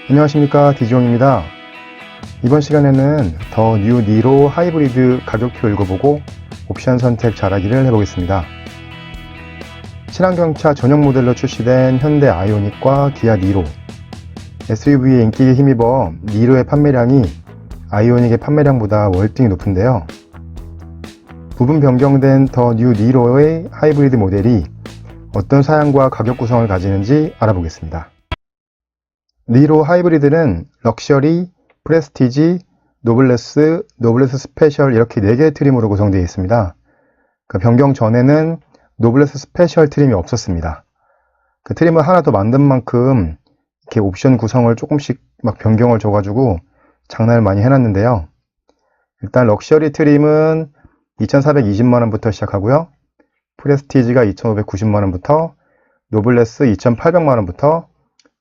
안녕하십니까, 디지용입니다. 이번 시간에는 더 뉴 니로 하이브리드 가격표 읽어보고 옵션 선택 잘하기를 해보겠습니다. 친환경차 전용 모델로 출시된 현대 아이오닉과 기아 니로, SUV의 인기에 힘입어 니로의 판매량이 아이오닉의 판매량보다 월등히 높은데요. 부분 변경된 더 뉴 니로의 하이브리드 모델이 어떤 사양과 가격 구성을 가지는지 알아보겠습니다. 니로 하이브리드는 럭셔리, 프레스티지, 노블레스, 노블레스 스페셜 이렇게 4개의 트림으로 구성되어 있습니다. 그 변경 전에는 노블레스 스페셜 트림이 없었습니다. 그 트림을 하나 더 만든 만큼 이렇게 옵션 구성을 조금씩 막 변경을 줘가지고 장난을 많이 해놨는데요. 일단 럭셔리 트림은 2,420만원부터 시작하고요. 프레스티지가 2,590만원부터, 노블레스 2,800만원부터,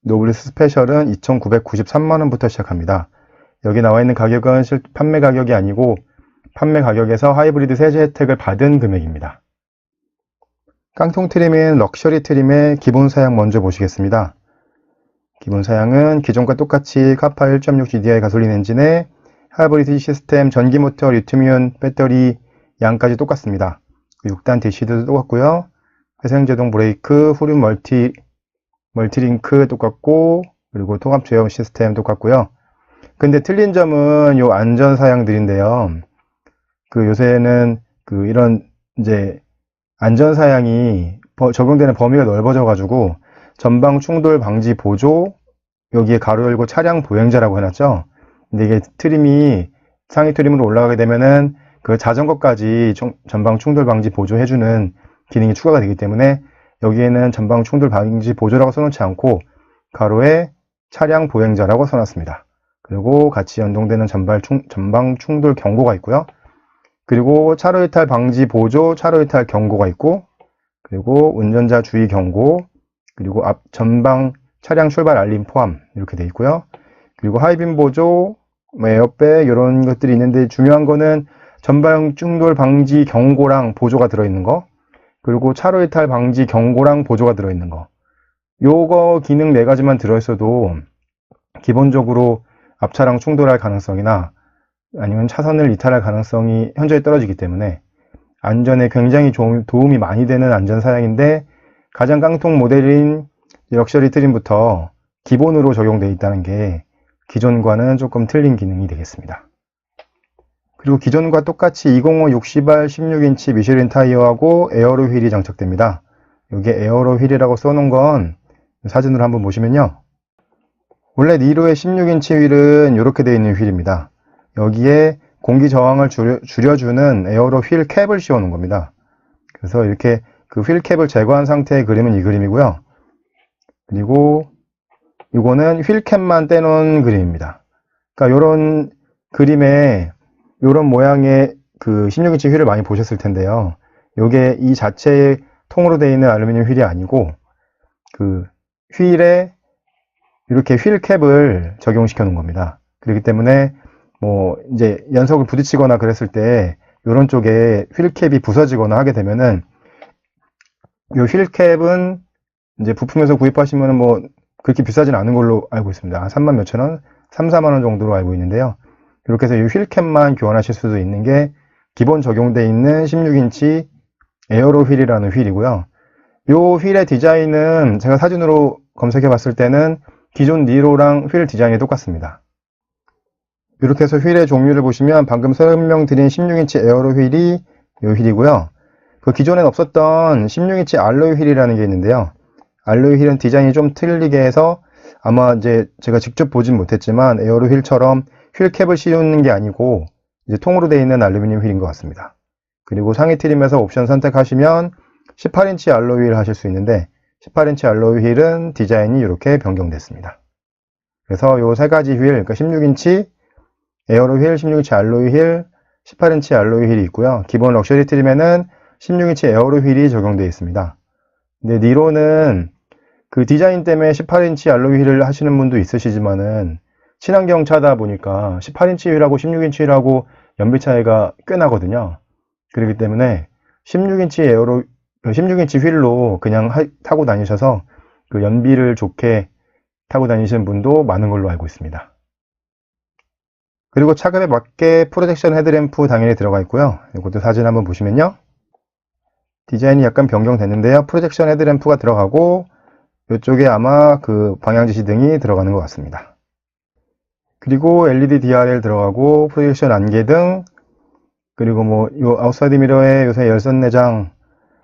노블레스 스페셜은 2,993만원부터 시작합니다. 여기 나와 있는 가격은 판매 가격이 아니고 판매 가격에서 하이브리드 세제 혜택을 받은 금액입니다. 깡통 트림인 럭셔리 트림의 기본 사양 먼저 보시겠습니다. 기본 사양은 기존과 똑같이 카파 1.6 GDI 가솔린 엔진에 하이브리드 시스템 전기 모터 리튬이온 배터리 양까지 똑같습니다. 6단 DC도 똑같고요. 회생제동 브레이크, 후륜 멀티링크 똑같고, 그리고 통합 제어 시스템 똑같고요. 근데 틀린 점은 요 안전 사양들인데요. 요새는 이런 이제 안전 사양이 적용되는 범위가 넓어져 가지고 전방 충돌 방지 보조, 여기에 가로 열고 차량 보행자라고 해놨죠. 근데 이게 트림이 상위 트림으로 올라가게 되면은 그 자전거까지 전방 충돌 방지 보조해주는 기능이 추가가 되기 때문에 여기에는 전방 충돌 방지 보조라고 써놓지 않고 가로에 차량 보행자라고 써놨습니다. 그리고 같이 연동되는 전방 충돌 경고가 있고요. 그리고 차로 이탈 방지 보조, 차로 이탈 경고가 있고, 그리고 운전자 주의 경고, 그리고 전방 차량 출발 알림 포함 이렇게 되어 있고요. 그리고 하이빔 보조, 에어백 이런 것들이 있는데 중요한 거는 전방 충돌 방지 경고랑 보조가 들어있는 거, 그리고 차로 이탈 방지 경고랑 보조가 들어있는 거. 요거 기능 4가지만 들어있어도 기본적으로 앞차랑 충돌할 가능성이나 아니면 차선을 이탈할 가능성이 현저히 떨어지기 때문에 안전에 굉장히 도움이 많이 되는 안전 사양인데 가장 깡통 모델인 럭셔리 트림부터 기본으로 적용되어 있다는 게 기존과는 조금 틀린 기능이 되겠습니다. 그리고 기존과 똑같이 205 60R 16인치 미쉐린 타이어하고 에어로 휠이 장착됩니다. 여기에 에어로 휠이라고 써놓은 건 사진으로 한번 보시면요. 원래 니로의 16인치 휠은 이렇게 되어 있는 휠입니다. 여기에 공기 저항을 줄여주는 에어로 휠 캡을 씌워놓은 겁니다. 그래서 이렇게 그 휠 캡을 제거한 상태의 그림은 이 그림이고요. 그리고 이거는 휠 캡만 떼놓은 그림입니다. 그러니까 이런 그림에 이런 모양의 16인치 휠을 많이 보셨을 텐데요. 이게 이 자체의 통으로 되어 있는 알루미늄 휠이 아니고 휠에 이렇게 휠 캡을 적용시켜 놓은 겁니다. 그렇기 때문에 이제 연석을 부딪히거나 그랬을 때 이런 쪽에 휠 캡이 부서지거나 하게 되면은 이 휠 캡은 이제 부품에서 구입하시면은 그렇게 비싸진 않은 걸로 알고 있습니다. 한 3만 몇천 원, 3, 4만 원 정도로 알고 있는데요. 이렇게 해서 이 휠 캡만 교환하실 수도 있는 게 기본 적용되어 있는 16인치 에어로 휠이라는 휠이고요. 이 휠의 디자인은 제가 사진으로 검색해 봤을 때는 기존 니로랑 휠 디자인이 똑같습니다. 이렇게 해서 휠의 종류를 보시면 방금 설명드린 16인치 에어로 휠이 이 휠이고요. 기존엔 없었던 16인치 알로이 휠이라는 게 있는데요. 알로이 휠은 디자인이 좀 틀리게 해서 아마 이제 제가 직접 보진 못했지만 에어로 휠처럼 휠 캡을 씌우는 게 아니고 이제 통으로 되어 있는 알루미늄 휠인 것 같습니다. 그리고 상위 트림에서 옵션 선택하시면 18인치 알로이 휠 하실 수 있는데 18인치 알로이 휠은 디자인이 이렇게 변경됐습니다. 그래서 이 3가지 휠, 그러니까 16인치 에어로 휠, 16인치 알로이 휠, 18인치 알로이 휠이 있고요. 기본 럭셔리 트림에는 16인치 에어로 휠이 적용되어 있습니다. 근데 니로는 디자인 때문에 18인치 알로이 휠을 하시는 분도 있으시지만은 친환경 차다 보니까 18인치 휠하고 16인치 휠하고 연비 차이가 꽤 나거든요. 그렇기 때문에 16인치 휠로 그냥 타고 다니셔서 연비를 좋게 타고 다니시는 분도 많은 걸로 알고 있습니다. 그리고 차급에 맞게 프로젝션 헤드램프 당연히 들어가 있고요. 이것도 사진 한번 보시면요. 디자인이 약간 변경됐는데요. 프로젝션 헤드램프가 들어가고 이쪽에 아마 그 방향지시등이 들어가는 것 같습니다. 그리고 LED DRL 들어가고 프로젝션 안개등, 그리고 뭐 요 아웃사이드 미러에 요새 열선 내장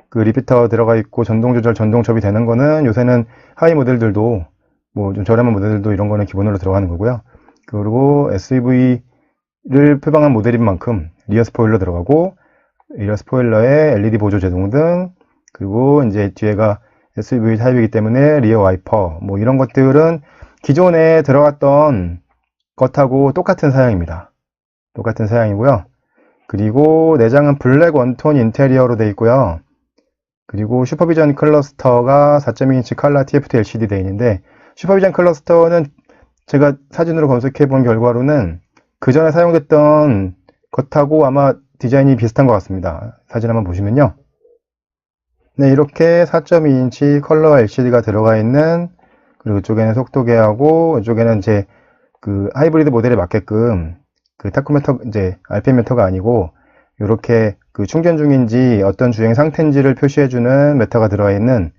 그 리피터 들어가 있고 전동 조절, 전동 첩이 되는 거는 요새는 하이 모델들도 뭐 좀 저렴한 모델들도 이런 거는 기본으로 들어가는 거고요. 그리고 SUV를 표방한 모델인 만큼 리어 스포일러 들어가고, 리어 스포일러에 LED 보조 제동등, 그리고 이제 뒤에가 SUV 타입이기 때문에 리어 와이퍼, 뭐 이런 것들은 기존에 들어갔던 것하고 똑같은 사양입니다. 똑같은 사양이고요. 그리고 내장은 블랙 원톤 인테리어로 되어 있고요. 그리고 슈퍼비전 클러스터가 4.2인치 칼라 TFT LCD 되어 있는데, 슈퍼비전 클러스터는 제가 사진으로 검색해 본 결과로는 그 전에 사용됐던 것하고 아마 디자인이 비슷한 것 같습니다. 사진 한번 보시면요. 네, 이렇게 4.2인치 컬러 LCD가 들어가 있는, 그리고 이쪽에는 속도계하고 이쪽에는 이제 그 하이브리드 모델에 맞게끔 그 타코미터, 이제 RPM미터가 아니고 이렇게 그 충전 중인지 어떤 주행 상태인지를 표시해주는 미터가 들어가 있는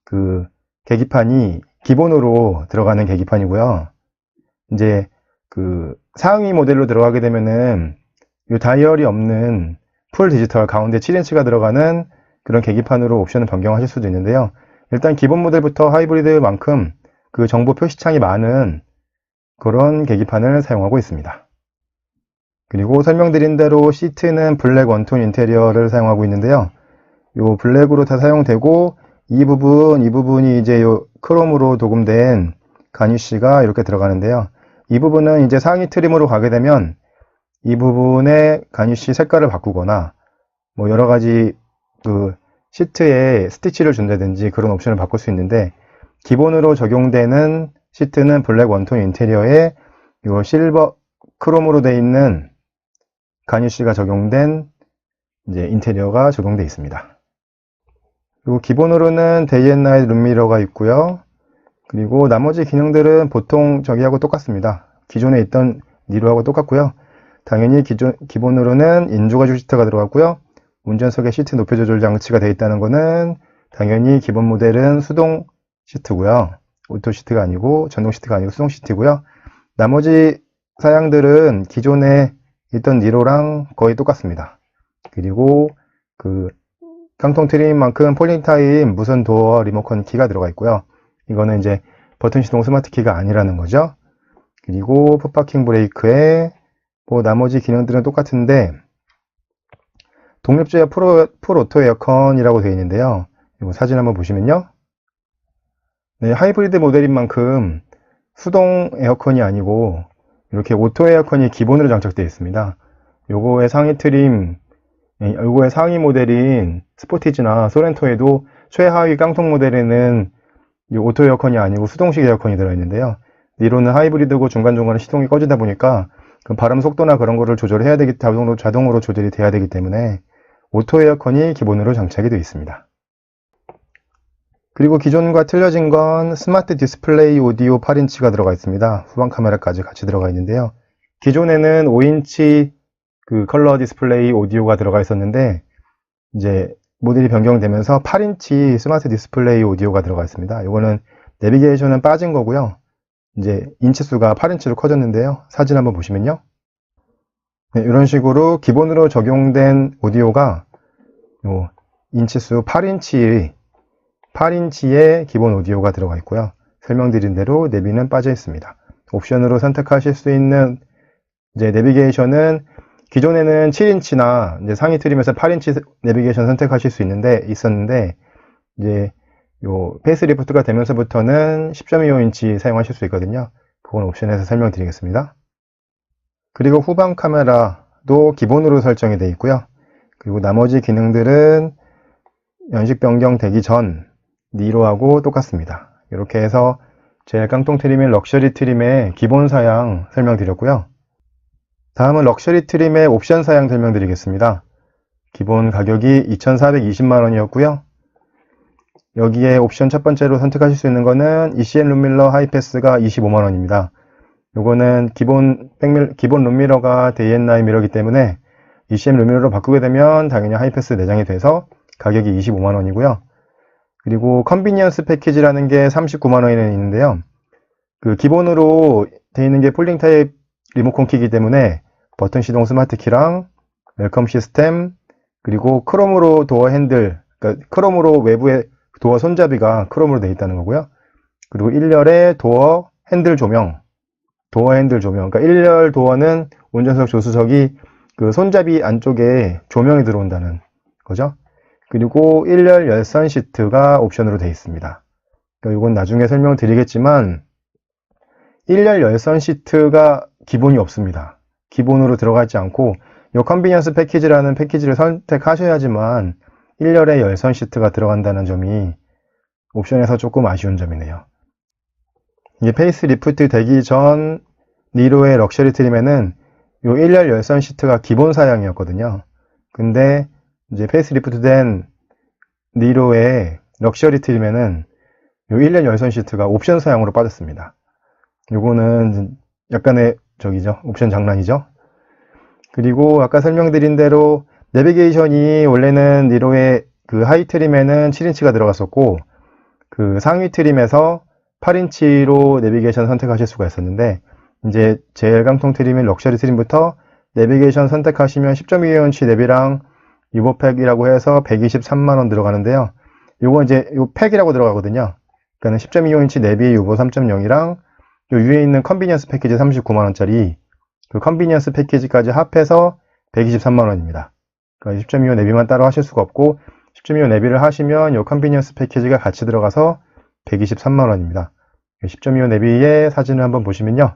그 계기판이 기본으로 들어가는 계기판이고요. 이제 그 상위 모델로 들어가게 되면은 이 다이얼이 없는 풀 디지털 가운데 7인치가 들어가는 그런 계기판으로 옵션을 변경하실 수도 있는데요. 일단 기본 모델부터 하이브리드만큼 그 정보 표시창이 많은 그런 계기판을 사용하고 있습니다. 그리고 설명드린 대로 시트는 블랙 원톤 인테리어를 사용하고 있는데요. 요 블랙으로 다 사용되고, 이 부분이 이제 요 크롬으로 도금된 가니쉬가 이렇게 들어가는데요. 이 부분은 이제 상위 트림으로 가게 되면 이 부분의 가니쉬 색깔을 바꾸거나 뭐 여러 가지 그 시트에 스티치를 준다든지 그런 옵션을 바꿀 수 있는데, 기본으로 적용되는 시트는 블랙 원톤 인테리어에 요 실버 크롬으로 되어 있는 가니쉬가 적용된 이제 인테리어가 적용되어 있습니다. 그리고 기본으로는 데이 앤 나잇 룸미러가 있고요. 그리고 나머지 기능들은 보통 저기하고 똑같습니다. 기존에 있던 니로하고 똑같고요. 당연히 기본으로는 인조가죽 시트가 들어갔고요. 운전석에 시트 높이 조절 장치가 되어 있다는 것은 당연히 기본 모델은 수동 시트고요. 오토 시트가 아니고, 전동 시트가 아니고 수동 시트고요. 나머지 사양들은 기존에 있던 니로랑 거의 똑같습니다. 그리고 그 깡통 트림만큼 폴링 타입 무선 도어 리모컨 키가 들어가 있고요. 이거는 이제 버튼 시동 스마트 키가 아니라는 거죠. 그리고 풋파킹 브레이크에 뭐 나머지 기능들은 똑같은데, 독립제어 풀 오토 에어컨이라고 되어 있는데요. 이거 사진 한번 보시면요. 네, 하이브리드 모델인 만큼 수동 에어컨이 아니고 이렇게 오토 에어컨이 기본으로 장착되어 있습니다. 요거의 상위 트림, 요거의 상위 모델인 스포티지나 소렌토에도 최하위 깡통 모델에는 이 오토 에어컨이 아니고 수동식 에어컨이 들어있는데요. 니로는 하이브리드고 중간중간에 시동이 꺼지다 보니까 그 바람 속도나 그런 거를 조절해야 되기, 자동으로 조절이 돼야 되기 때문에 오토 에어컨이 기본으로 장착이 되어 있습니다. 그리고 기존과 틀려진 건 스마트 디스플레이 오디오 8인치가 들어가 있습니다. 후방 카메라까지 같이 들어가 있는데요. 기존에는 5인치 그 컬러 디스플레이 오디오가 들어가 있었는데, 이제 모델이 변경되면서 8인치 스마트 디스플레이 오디오가 들어가 있습니다. 이거는 내비게이션은 빠진 거고요. 이제 인치수가 8인치로 커졌는데요. 사진 한번 보시면요. 네, 이런 식으로 기본으로 적용된 오디오가 요 인치수 8인치의 기본 오디오가 들어가 있고요. 설명드린 대로 내비는 빠져 있습니다. 옵션으로 선택하실 수 있는 이제 내비게이션은 기존에는 7인치나 이제 상위 트림에서 8인치 내비게이션 선택하실 수 있었는데, 이제 요 페이스리프트가 되면서부터는 10.25인치 사용하실 수 있거든요. 그건 옵션에서 설명드리겠습니다. 그리고 후방 카메라도 기본으로 설정이 되어 있고요. 그리고 나머지 기능들은 연식 변경되기 전 니로하고 똑같습니다. 이렇게 해서 제일 깡통 트림인 럭셔리 트림의 기본 사양 설명드렸고요. 다음은 럭셔리 트림의 옵션 사양 설명드리겠습니다. 기본 가격이 2,420만원이었고요. 여기에 옵션 첫 번째로 선택하실 수 있는 거는 ECN 룸밀러 하이패스가 250,000원입니다. 요거는 기본 룸미러가 데이앤나잇 미러이기 때문에 ECM 룸미러로 바꾸게 되면 당연히 하이패스 내장이 돼서 가격이 250,000원이고요. 그리고 컨비니언스 패키지라는 게 390,000원에 있는데요. 그 기본으로 되어 있는 게 폴딩 타입 리모컨 키이기 때문에 버튼 시동 스마트 키랑 웰컴 시스템, 그리고 크롬으로 도어 핸들, 그러니까 크롬으로 외부에 도어 손잡이가 크롬으로 되어 있다는 거고요. 그리고 1열에 도어 핸들 조명, 그러니까 1열 도어는 운전석 조수석이 그 손잡이 안쪽에 조명이 들어온다는 거죠. 그리고 1열 열선 시트가 옵션으로 되어 있습니다. 그러니까 이건 나중에 설명드리겠지만 1열 열선 시트가 기본이 없습니다. 기본으로 들어가 있지 않고 이 컨비니언스 패키지라는 패키지를 선택하셔야지만 1열에 열선 시트가 들어간다는 점이 옵션에서 조금 아쉬운 점이네요. 이게 페이스 리프트 되기 전 니로의 럭셔리 트림에는 이 1열 열선 시트가 기본 사양이었거든요. 근데 이제 페이스 리프트 된 니로의 럭셔리 트림에는 이 1열 열선 시트가 옵션 사양으로 빠졌습니다. 요거는 약간의 옵션 장난이죠. 그리고 아까 설명드린 대로 내비게이션이 원래는 니로의 그 하이 트림에는 7인치가 들어갔었고 그 상위 트림에서 8인치로 내비게이션 선택하실 수가 있었는데 이제 제일 깡통 트림인 럭셔리 트림부터 내비게이션 선택하시면 10.25인치 내비랑 유보팩이라고 해서 123만원 들어가는데요. 요거 이제 요 팩이라고 들어가거든요. 그러니까 10.25인치 내비 유보 3.0이랑 요 위에 있는 컨비니언스 패키지 39만원짜리 그 컨비니언스 패키지까지 합해서 123만원입니다. 그러니까 10.25 내비만 따로 하실 수가 없고 10.25 내비를 하시면 요 컨비니언스 패키지가 같이 들어가서 123만원입니다. 10.25 내비의 사진을 한번 보시면요.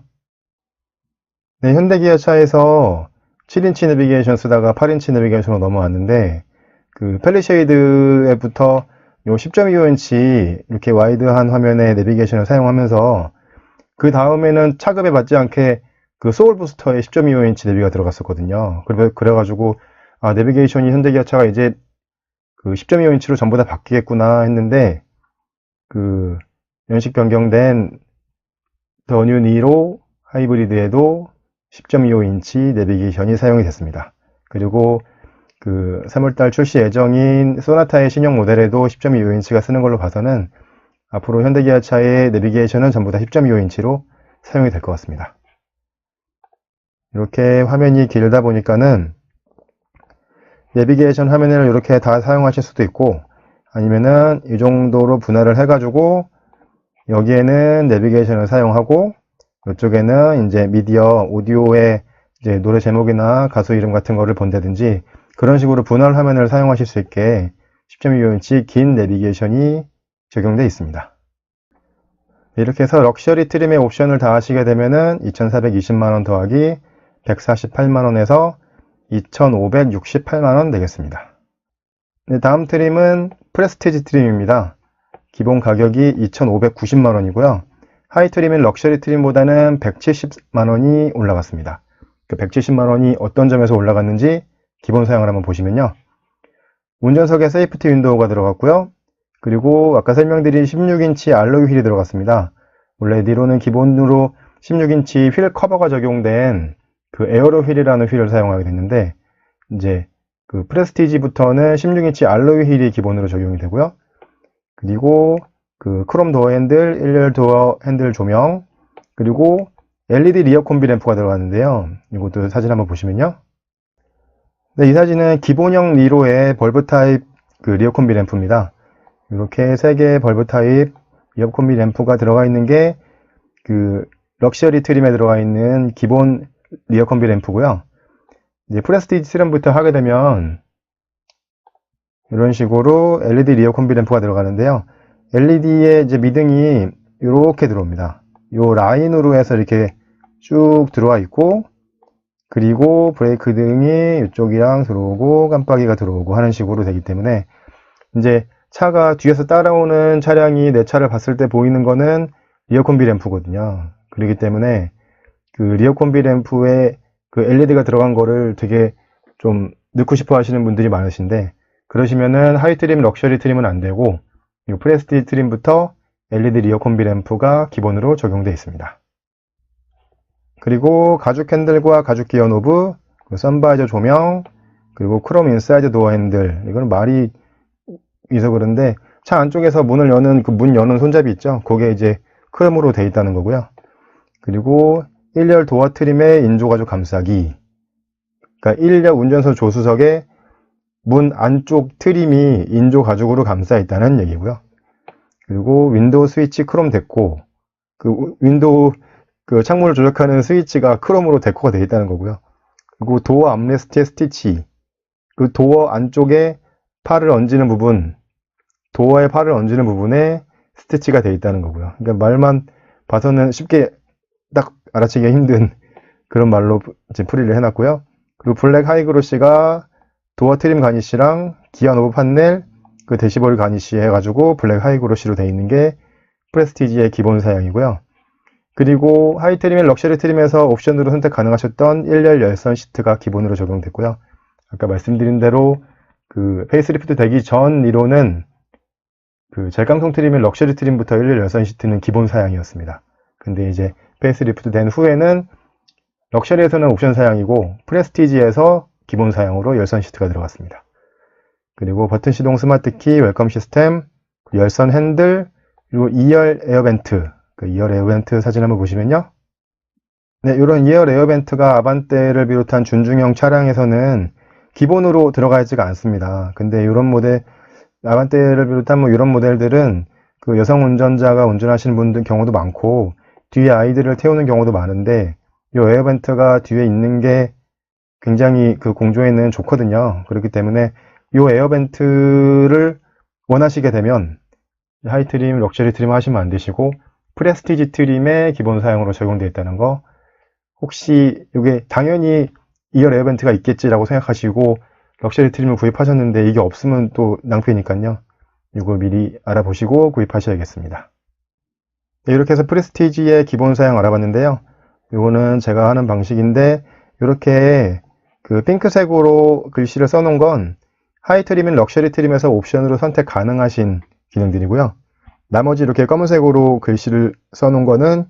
네, 현대기아차에서 7인치 내비게이션 쓰다가 8인치 내비게이션으로 넘어왔는데 그 펠리쉐이드에부터 요 10.25인치 이렇게 와이드한 화면의 내비게이션을 사용하면서 그 다음에는 차급에 맞지 않게 그 소울 부스터에 10.25인치 내비가 들어갔었거든요. 그래가지고 아, 내비게이션이 현대기아차가 이제 그 10.25인치로 전부 다 바뀌겠구나 했는데 그 연식 변경된 더 뉴 니로 하이브리드에도 10.25인치 내비게이션이 사용이 됐습니다. 그리고 그 3월달 출시 예정인 소나타의 신형 모델에도 10.25인치가 쓰는 걸로 봐서는 앞으로 현대기아차의 내비게이션은 전부 다 10.25인치로 사용이 될 것 같습니다. 이렇게 화면이 길다 보니까는 내비게이션 화면을 이렇게 다 사용하실 수도 있고 아니면은 이 정도로 분할을 해가지고 여기에는 내비게이션을 사용하고 이쪽에는 이제 미디어, 오디오의 이제 노래 제목이나 가수 이름 같은 거를 본다든지 그런 식으로 분할 화면을 사용하실 수 있게 10.25인치 긴 내비게이션이 적용되어 있습니다. 이렇게 해서 럭셔리 트림의 옵션을 다 하시게 되면은 2,420만원 더하기 148만원에서 2,568만원 되겠습니다. 다음 트림은 프레스티지 트림입니다. 기본 가격이 2,590만원이고요. 하이 트림인 럭셔리 트림보다는 170만원이 올라갔습니다. 그 170만원이 어떤 점에서 올라갔는지 기본 사양을 한번 보시면요. 운전석에 세이프티 윈도우가 들어갔고요. 그리고 아까 설명드린 16인치 알로이 휠이 들어갔습니다. 원래 니로는 기본으로 16인치 휠 커버가 적용된 그 에어로 휠이라는 휠을 사용하게 됐는데 이제 그 프레스티지부터는 16인치 알로이 휠이 기본으로 적용이 되고요. 그리고 그 크롬 도어 핸들, 1열 도어 핸들 조명, 그리고 LED 리어 콤비 램프가 들어갔는데요. 이것도 사진 한번 보시면요. 네, 이 사진은 기본형 니로의 벌브 타입 그 리어 콤비 램프입니다. 이렇게 3개의 벌브 타입 리어 콤비 램프가 들어가 있는 게 그 럭셔리 트림에 들어가 있는 기본 리어 콤비 램프고요. 이제 프레스티지 트림부터 하게 되면 이런 식으로 LED 리어 콤비 램프가 들어가는데요. LED의 이제 미등이 이렇게 들어옵니다. 요 라인으로 해서 이렇게 쭉 들어와 있고 그리고 브레이크 등이 이쪽이랑 들어오고 깜빡이가 들어오고 하는 식으로 되기 때문에 이제 차가 뒤에서 따라오는 차량이 내 차를 봤을 때 보이는 거는 리어 콤비 램프거든요. 그렇기 때문에 그 리어 콤비 램프에 그 LED가 들어간 거를 되게 좀 넣고 싶어 하시는 분들이 많으신데 그러시면은 하이 트림, 럭셔리 트림은 안 되고 이 프레스티지 트림부터 LED 리어 콤비 램프가 기본으로 적용되어 있습니다. 그리고 가죽 핸들과 가죽 기어 노브, 선바이저 조명, 그리고 크롬 인사이드 도어 핸들. 이건 말이 있어 그런데 차 안쪽에서 문을 여는 그 문 여는 손잡이 있죠? 그게 이제 크롬으로 되어 있다는 거고요. 그리고 1열 도어 트림의 인조 가죽 감싸기. 그러니까 1열 운전석 조수석에 문 안쪽 트림이 인조 가죽으로 감싸 있다는 얘기고요. 그리고 윈도우 스위치 크롬 데코. 그 윈도우 그 창문을 조작하는 스위치가 크롬으로 데코가 되어 있다는 거고요. 그리고 도어 암레스트의 스티치. 그 도어 안쪽에 팔을 얹는 부분, 도어에 팔을 얹는 부분에 스티치가 되어 있다는 거고요. 그러니까 말만 봐서는 쉽게 딱 알아채기가 힘든 그런 말로 이제 풀이를 해놨고요. 그리고 블랙 하이그로시가 도어 트림 가니쉬랑 기어 노브 판넬, 그 대시볼 가니쉬 해가지고 블랙 하이그로시로 되어 있는 게 프레스티지의 기본 사양이고요. 그리고 하이 트림, 럭셔리 트림에서 옵션으로 선택 가능하셨던 1열 열선 시트가 기본으로 적용됐고요. 아까 말씀드린 대로 그 페이스리프트 되기 전 이론은 그 젤깡통 트림의 럭셔리 트림부터 1열 열선 시트는 기본 사양이었습니다. 근데 이제 페이스리프트 된 후에는 럭셔리에서는 옵션 사양이고 프레스티지에서 기본 사양으로 열선 시트가 들어갔습니다. 그리고 버튼 시동 스마트 키, 웰컴 시스템, 열선 핸들, 그리고 2열 에어벤트. 그 2열 에어벤트 사진 한번 보시면요. 네, 이런 2열 에어벤트가 아반떼를 비롯한 준중형 차량에서는 기본으로 들어가 있지가 않습니다. 근데 이런 모델, 아반떼를 비롯한 뭐 이런 모델들은 그 여성 운전자가 운전하시는 분들 경우도 많고 뒤에 아이들을 태우는 경우도 많은데 이 에어벤트가 뒤에 있는 게 굉장히 그 공조에는 좋거든요. 그렇기 때문에 이 에어벤트를 원하시게 되면 하이 트림, 럭셔리 트림 하시면 안 되시고 프레스티지 트림의 기본 사양으로 적용되어 있다는 거, 혹시 이게 당연히 2열 에어벤트가 있겠지라고 생각하시고 럭셔리 트림을 구입하셨는데 이게 없으면 또 낭패니까요. 이걸 미리 알아보시고 구입하셔야겠습니다. 네, 이렇게 해서 프레스티지의 기본 사양 알아봤는데요. 이거는 제가 하는 방식인데 이렇게 그 핑크색으로 글씨를 써놓은 건 하이 트림인 럭셔리 트림에서 옵션으로 선택 가능하신 기능들이고요. 나머지 이렇게 검은색으로 글씨를 써놓은 거는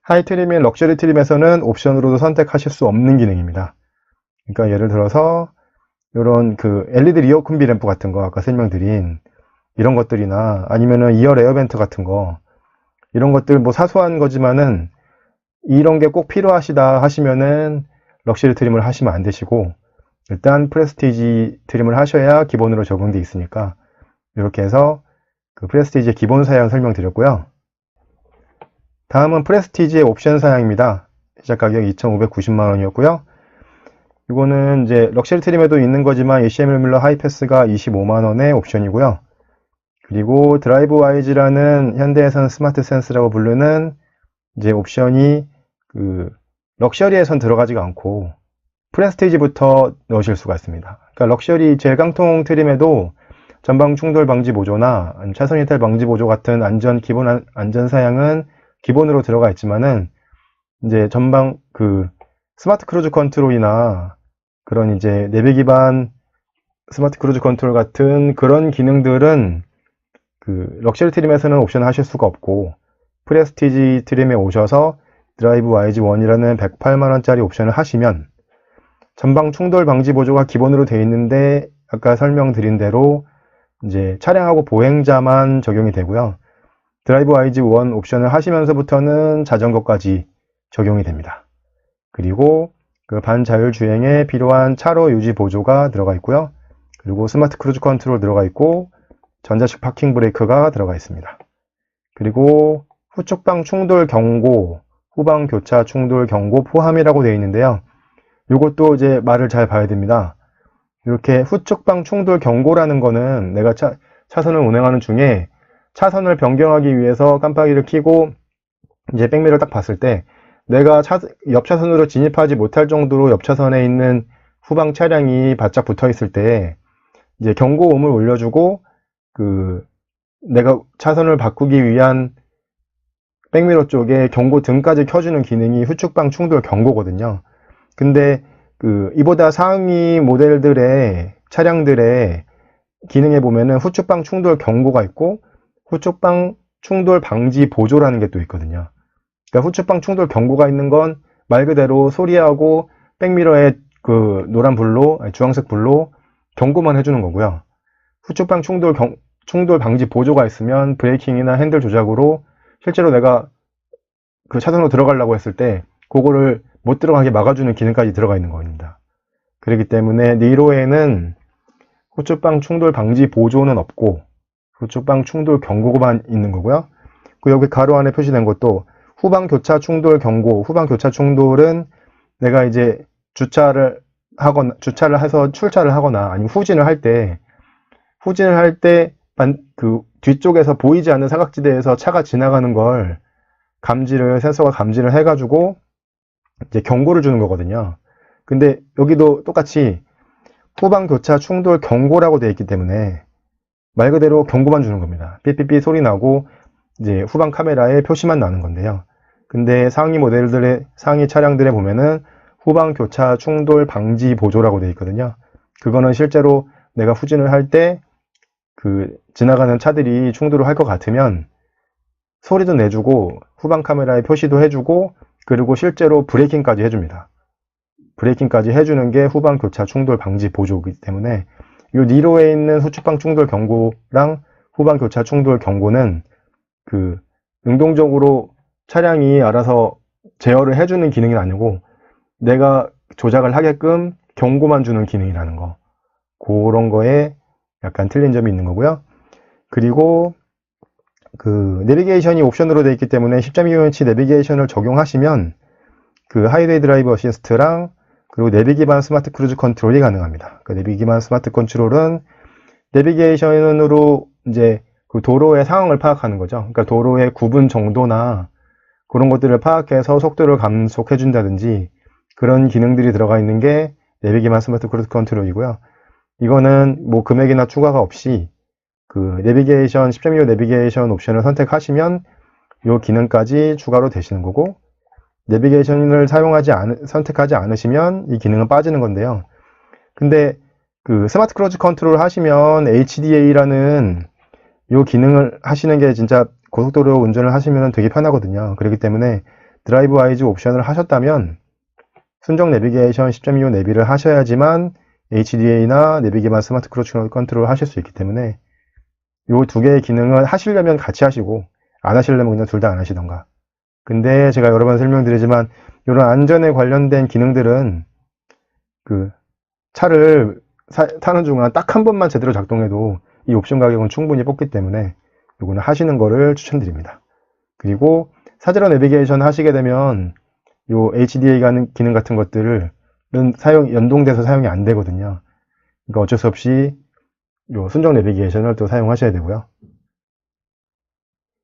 하이 트림인 럭셔리 트림에서는 옵션으로도 선택하실 수 없는 기능입니다. 그러니까 예를 들어서 이런 그 LED 리어 콤비 램프 같은 거 아까 설명드린 이런 것들이나 아니면은 2열 에어벤트 같은 거 이런 것들 뭐 사소한 거지만은 이런 게 꼭 필요하시다 하시면은 럭셔리 트림을 하시면 안 되시고 일단 프레스티지 트림을 하셔야 기본으로 적용되어 있으니까 이렇게 해서 그 프레스티지의 기본 사양 설명드렸고요. 다음은 프레스티지의 옵션 사양입니다. 시작 가격 2,590만 원이었고요. 이거는 이제 럭셔리 트림에도 있는 거지만 ACM 밀러 하이패스가 25만 원의 옵션이고요. 그리고 드라이브 와이즈라는 현대에서는 스마트 센스라고 부르는 이제 옵션이 그 럭셔리에선 들어가지가 않고 프레스티지부터 넣으실 수가 있습니다. 그러니까 럭셔리 젤깡통 트림에도 전방 충돌 방지 보조나 차선 이탈 방지 보조 같은 기본 안전 사양은 기본으로 들어가 있지만은 이제 전방 그 스마트 크루즈 컨트롤이나 그런 이제 내비 기반 스마트 크루즈 컨트롤 같은 그런 기능들은 그 럭셔리 트림에서는 옵션 하실 수가 없고 프레스티지 트림에 오셔서 드라이브 와이즈 1이라는 108만 원짜리 옵션을 하시면 전방 충돌 방지 보조가 기본으로 되어 있는데 아까 설명드린 대로 이제 차량하고 보행자만 적용이 되고요. 드라이브 와이즈 1 옵션을 하시면서부터는 자전거까지 적용이 됩니다. 그리고 그 반자율 주행에 필요한 차로 유지 보조가 들어가 있고요. 그리고 스마트 크루즈 컨트롤 들어가 있고 전자식 파킹 브레이크가 들어가 있습니다. 그리고 후측방 충돌 경고, 후방 교차 충돌 경고 포함이라고 되어 있는데요. 이것도 이제 말을 잘 봐야 됩니다. 이렇게 후측방 충돌 경고라는 거는 내가 차선을 운행하는 중에 차선을 변경하기 위해서 깜빡이를 켜고 이제 백미러를 딱 봤을 때 내가 옆 차선으로 진입하지 못할 정도로 옆 차선에 있는 후방 차량이 바짝 붙어 있을 때 이제 경고음을 울려주고 그 내가 차선을 바꾸기 위한 백미러 쪽에 경고등까지 켜주는 기능이 후측방 충돌 경고거든요. 근데 그 이보다 상위 모델들의 차량들의 기능에 보면은 후측방 충돌 경고가 있고 후측방 충돌 방지 보조라는 게 또 있거든요. 그러니까 후측방 충돌 경고가 있는 건 말 그대로 소리하고 백미러의 그 노란 불로, 주황색 불로 경고만 해주는 거고요. 후측방 충돌 방지 보조가 있으면 브레이킹이나 핸들 조작으로 실제로 내가 그 차선으로 들어가려고 했을 때 그거를 못 들어가게 막아주는 기능까지 들어가 있는 겁니다. 그렇기 때문에 니로에는 후측방 충돌 방지 보조는 없고 후측방 충돌 경고만 있는 거고요. 그 여기 가로 안에 표시된 것도 후방 교차 충돌 경고, 후방 교차 충돌은 내가 이제 주차를 해서 출차를 하거나 아니면 후진을 할 때 그 뒤쪽에서 보이지 않는 사각지대에서 차가 지나가는 걸 센서가 감지를 해가지고 이제 경고를 주는 거거든요. 근데 여기도 똑같이 후방 교차 충돌 경고라고 되어 있기 때문에 말 그대로 경고만 주는 겁니다. 삐삐삐 소리 나고 이제 후방 카메라에 표시만 나는 건데요. 근데 상위 차량들에 보면은 후방 교차 충돌 방지 보조라고 되어 있거든요. 그거는 실제로 내가 후진을 할 때 그 지나가는 차들이 충돌을 할 것 같으면 소리도 내주고 후방 카메라에 표시도 해주고 그리고 실제로 브레이킹까지 해줍니다. 브레이킹까지 해주는 게 후방 교차 충돌 방지 보조이기 때문에 이 니로에 있는 후측방 충돌 경고랑 후방 교차 충돌 경고는 그 능동적으로 차량이 알아서 제어를 해주는 기능이 아니고 내가 조작을 하게끔 경고만 주는 기능이라는 거. 그런 거에 약간 틀린 점이 있는 거고요. 그리고 그 내비게이션이 옵션으로 되어 있기 때문에 10.25인치 내비게이션을 적용하시면 그 하이웨이 드라이브 어시스트랑 그리고 내비 기반 스마트 크루즈 컨트롤이 가능합니다. 그 내비 기반 스마트 컨트롤은 내비게이션으로 이제 그 도로의 상황을 파악하는 거죠. 그러니까 도로의 구분 정도나 그런 것들을 파악해서 속도를 감속해 준다든지 그런 기능들이 들어가 있는 게 내비 기반 스마트 크루즈 컨트롤이고요. 이거는 뭐 금액이나 추가가 없이 그 내비게이션 10.25 내비게이션 옵션을 선택하시면 이 기능까지 추가로 되시는 거고 내비게이션을 선택하지 않으시면 이 기능은 빠지는 건데요. 근데 그 스마트 크루즈 컨트롤 하시면 HDA라는 이 기능을 하시는 게 진짜 고속도로 운전을 하시면 되게 편하거든요. 그렇기 때문에 드라이브 와이즈 옵션을 하셨다면 순정 내비게이션 10.25 내비를 하셔야지만 HDA나 내비 기반 스마트 크루즈 컨트롤을 하실 수 있기 때문에 이 두 개의 기능은 하시려면 같이 하시고 안 하시려면 그냥 둘 다 안 하시던가. 근데 제가 여러 번 설명드리지만 이런 안전에 관련된 기능들은 그 차를 타는 중간 딱 한 번만 제대로 작동해도 이 옵션 가격은 충분히 뽑기 때문에 이거는 하시는 거를 추천드립니다. 그리고 사제로 내비게이션 하시게 되면 요 HDA 기능 같은 것들은 연동돼서 사용이 안 되거든요. 그러니까 어쩔 수 없이 요 순정 내비게이션을 또 사용하셔야 되고요.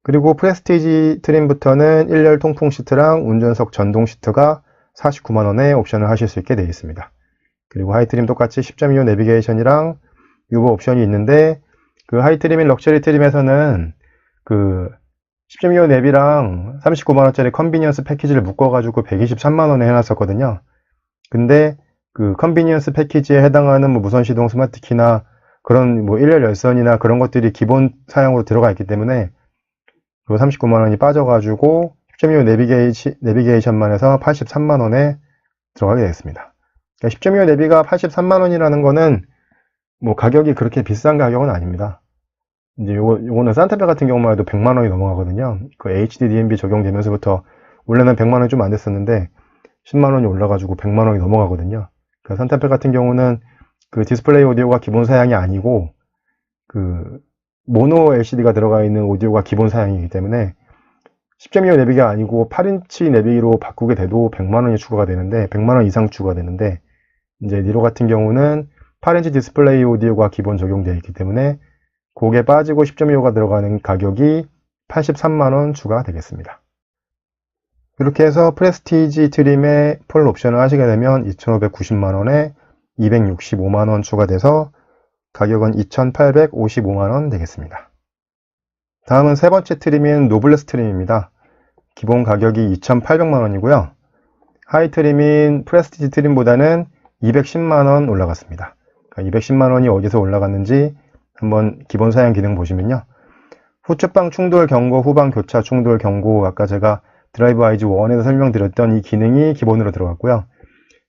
그리고 프레스티지 트림부터는 1열 통풍 시트랑 운전석 전동 시트가 49만원에 옵션을 하실 수 있게 되어 있습니다. 그리고 하이트림 똑같이 10.25 내비게이션이랑 유보 옵션이 있는데 그 하이트림인 럭셔리 트림에서는 그 10.25 내비랑 39만원짜리 컨비니언스 패키지를 묶어가지고 123만원에 해놨었거든요. 근데 그 컨비니언스 패키지에 해당하는 뭐 무선 시동 스마트키나 그런 뭐 1열 열선이나 그런 것들이 기본 사양으로 들어가 있기 때문에 그 39만원이 빠져가지고 10.25 내비게이션만 해서 83만원에 들어가게 되었습니다. 그러니까 10.25 내비가 83만원이라는 거는 뭐 가격이 그렇게 비싼 가격은 아닙니다. 이제 요거는 산타페 같은 경우만 해도 100만원이 넘어가거든요. 그 HD DMB 적용되면서부터 원래는 100만원이 좀 안 됐었는데 10만원이 올라가지고 100만원이 넘어가거든요. 그 산타페 같은 경우는 그 디스플레이 오디오가 기본 사양이 아니고 그 모노 LCD가 들어가 있는 오디오가 기본 사양이기 때문에 10.25 내비가 아니고 8인치 내비로 바꾸게 돼도 100만원이 추가가 되는데 100만원 이상 추가되는데 이제 니로 같은 경우는 8인치 디스플레이 오디오가 기본 적용되어 있기 때문에 그게 빠지고 10.25가 들어가는 가격이 83만원 추가가 되겠습니다. 이렇게 해서 프레스티지 트림의 풀 옵션을 하시게 되면 2,590만원에 265만원 추가돼서 가격은 2,855만원 되겠습니다. 다음은 세 번째 트림인 노블레스 트림입니다. 기본 가격이 2,800만원이고요. 하이 트림인 프레스티지 트림보다는 210만원 올라갔습니다. 그러니까 210만원이 어디서 올라갔는지 한번 기본 사양 기능 보시면요. 후측방 충돌 경고, 후방 교차 충돌 경고, 아까 제가 드라이브 IZ 1에서 설명드렸던 이 기능이 기본으로 들어갔고요.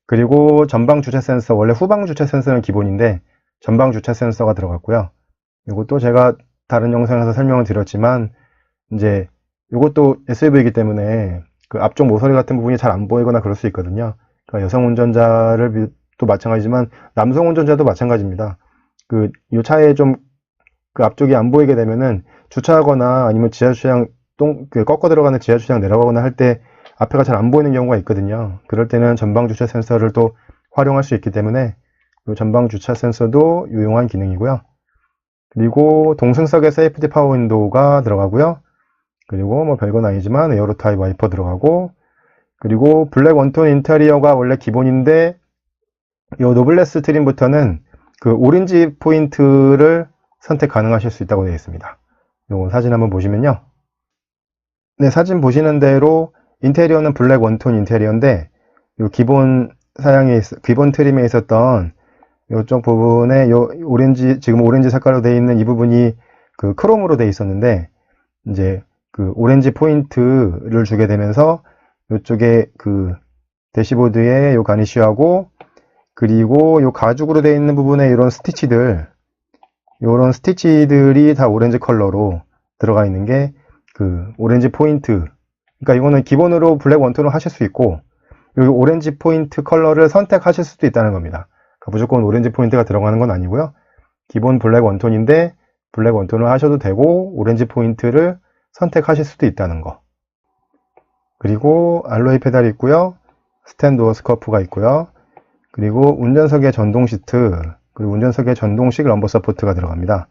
그리고 전방 주차 센서, 원래 후방 주차 센서는 기본인데 전방 주차 센서가 들어갔고요. 이것도 제가 다른 영상에서 설명을 드렸지만 이제 이것도 SUV이기 때문에 그 앞쪽 모서리 같은 부분이 잘 안 보이거나 그럴 수 있거든요. 그러니까 여성 운전자를 또 마찬가지지만 남성 운전자도 마찬가지입니다. 이 차에 좀 그 앞쪽이 안 보이게 되면은 주차하거나 아니면 지하주차장 꺾어 들어가는 지하주차장 내려가거나 할 때 앞에가 잘 안 보이는 경우가 있거든요. 그럴 때는 전방 주차 센서를 또 활용할 수 있기 때문에 이 전방 주차 센서도 유용한 기능이고요. 그리고 동승석에 세이프티 파워 윈도우가 들어가고요. 그리고 뭐 별건 아니지만 에어로 타입 와이퍼 들어가고, 그리고 블랙 원톤 인테리어가 원래 기본인데 이 노블레스 트림부터는 그 오렌지 포인트를 선택 가능하실 수 있다고 되어 있습니다. 이 사진 한번 보시면요. 네, 사진 보시는 대로 인테리어는 블랙 원톤 인테리어인데 이 기본 기본 트림에 있었던 이쪽 부분에 지금 오렌지 색깔로 되어 있는 이 부분이 그 크롬으로 되어 있었는데 이제 그 오렌지 포인트를 주게 되면서 이쪽에 그 대시보드에 요 가니쉬하고, 그리고 요 가죽으로 되어 있는 부분에 이런 이런 스티치들이 다 오렌지 컬러로 들어가 있는 게 그 오렌지 포인트. 그러니까 이거는 기본으로 블랙 원톤을 하실 수 있고 이 오렌지 포인트 컬러를 선택하실 수도 있다는 겁니다. 그러니까 무조건 오렌지 포인트가 들어가는 건 아니고요. 기본 블랙 원톤인데 블랙 원톤을 하셔도 되고 오렌지 포인트를 선택하실 수도 있다는 거. 그리고 알로이 페달이 있고요. 스탠드워 스커프가 있고요. 그리고 운전석에 전동 시트, 그리고 운전석에 전동식 럼버 서포트가 들어갑니다.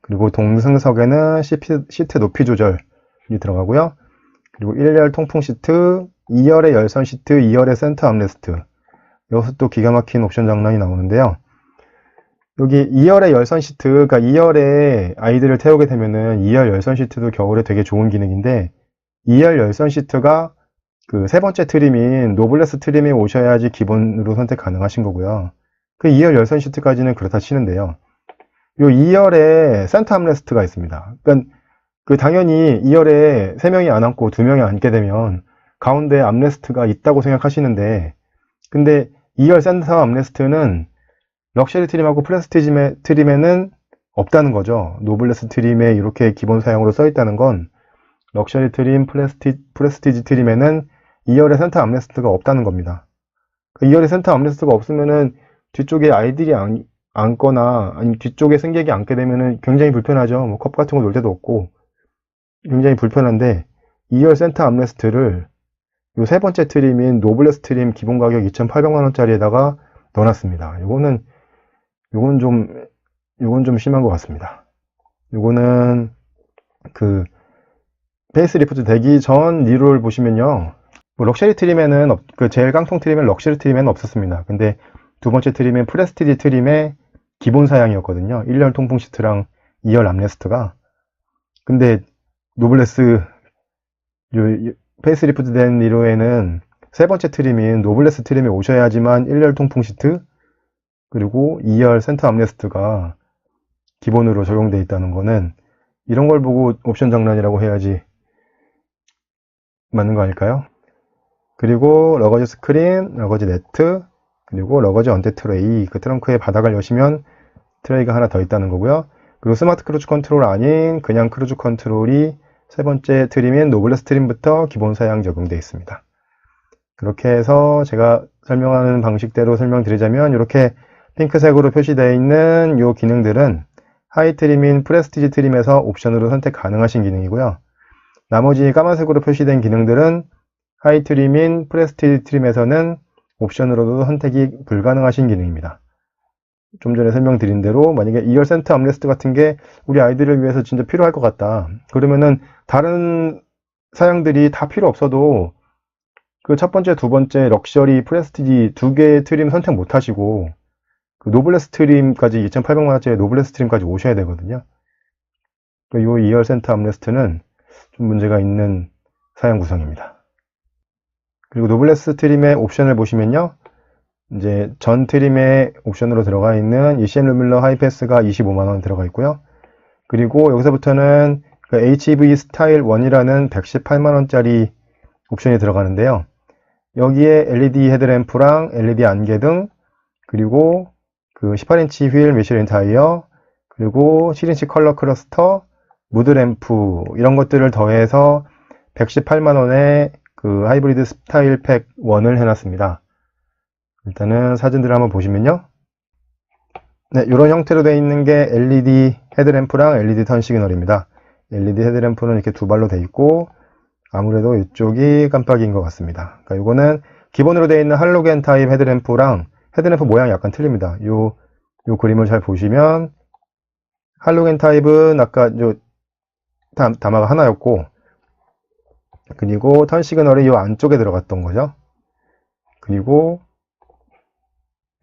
그리고 동승석에는 시트 높이 조절이 들어가고요. 그리고 1열 통풍 시트, 2열의 열선 시트, 2열의 센터 암레스트. 여기서 또 기가 막힌 옵션 장난이 나오는데요. 여기 2열의 열선 시트, 그러니까 2열에 아이들을 태우게 되면은 2열 열선 시트도 겨울에 되게 좋은 기능인데 2열 열선 시트가 그 세 번째 트림인 노블레스 트림에 오셔야지 기본으로 선택 가능하신 거고요. 그 2열 열선 시트까지는 그렇다 치는데요. 요 2열에 센터 암레스트가 있습니다. 그러니까 그 당연히 2열에 3명이 안 앉고 2명이 앉게 되면 가운데 암레스트가 있다고 생각하시는데, 근데 2열 센터 암레스트는 럭셔리 트림하고 프레스티지 트림에는 없다는 거죠. 노블레스 트림에 이렇게 기본 사양으로 써 있다는 건 럭셔리 트림, 프레스티지 트림에는 2열의 센터 암레스트가 없다는 겁니다. 2열의 센터 암레스트가 없으면은 뒤쪽에 아이들이 앉거나 아니면 뒤쪽에 승객이 앉게 되면은 굉장히 불편하죠. 뭐 컵 같은 거 놓을 데도 없고 굉장히 불편한데 2열 센터 암레스트를 요 세 번째 트림인 노블레스 트림 기본 가격 2,800만 원짜리에다가 넣어놨습니다. 요건 좀 심한 것 같습니다. 요거는 그 페이스리프트 되기 전 리롤 보시면요. 뭐 럭셔리 트림에는 제일 깡통 트림엔 럭셔리 트림에는 없었습니다. 근데 두 번째 트림은 프레스티지 트림의 기본 사양이었거든요. 1열 통풍 시트랑 2열 암레스트가. 근데 노블레스 페이스리프트 된 리로에는 세 번째 트림인 노블레스 트림에 오셔야지만 1열 통풍 시트 그리고 2열 센터 암레스트가 기본으로 적용되어 있다는 거는 이런 걸 보고 옵션 장난이라고 해야지 맞는 거 아닐까요? 그리고 러거지 스크린, 러거지 네트, 그리고 러거지 언대 트레이, 그 트렁크의 바닥을 여시면 트레이가 하나 더 있다는 거고요. 그리고 스마트 크루즈 컨트롤 아닌 그냥 크루즈 컨트롤이 세 번째 트림인 노블레스 트림부터 기본 사양 적용되어 있습니다. 그렇게 해서 제가 설명하는 방식대로 설명드리자면 이렇게 핑크색으로 표시되어 있는 이 기능들은 하이 트림인 프레스티지 트림에서 옵션으로 선택 가능하신 기능이고요. 나머지 까만색으로 표시된 기능들은 하이 트림인 프레스티지 트림에서는 옵션으로도 선택이 불가능하신 기능입니다. 좀 전에 설명드린 대로 만약에 2열 센터 암레스트 같은 게 우리 아이들을 위해서 진짜 필요할 것 같다. 그러면은 다른 사양들이 다 필요 없어도 그 첫 번째, 두 번째 럭셔리, 프레스티지 두 개의 트림 선택 못 하시고 그 노블레스 트림까지 2,800만 원짜리 노블레스 트림까지 오셔야 되거든요. 이 2열 센터 암레스트는 좀 문제가 있는 사양 구성입니다. 그리고 노블레스 트림의 옵션을 보시면요. 이제 전 트림의 옵션으로 들어가 있는 ECM 루밀러 하이패스가 25만 원 들어가 있고요. 그리고 여기서부터는 HEV 스타일 1이라는 118만원짜리 옵션이 들어가는데요. 여기에 LED 헤드램프랑 LED 안개등, 그리고 그 18인치 휠 미슐린 타이어, 그리고 7인치 컬러 클러스터, 무드램프 이런 것들을 더해서 118만원에 그 하이브리드 스타일 팩 1을 해놨습니다. 일단은 사진들을 한번 보시면요. 네, 이런 형태로 되어 있는 게 LED 헤드램프랑 LED 턴 시그널입니다. LED 헤드램프는 이렇게 두 발로 되어 있고, 아무래도 이쪽이 깜빡인 것 같습니다. 그러니까 이거는 기본으로 되어 있는 할로겐 타입 헤드램프랑 헤드램프 모양이 약간 틀립니다. 요 그림을 잘 보시면 할로겐 타입은 아까 요 다마가 하나였고, 그리고 턴 시그널이 요 안쪽에 들어갔던 거죠. 그리고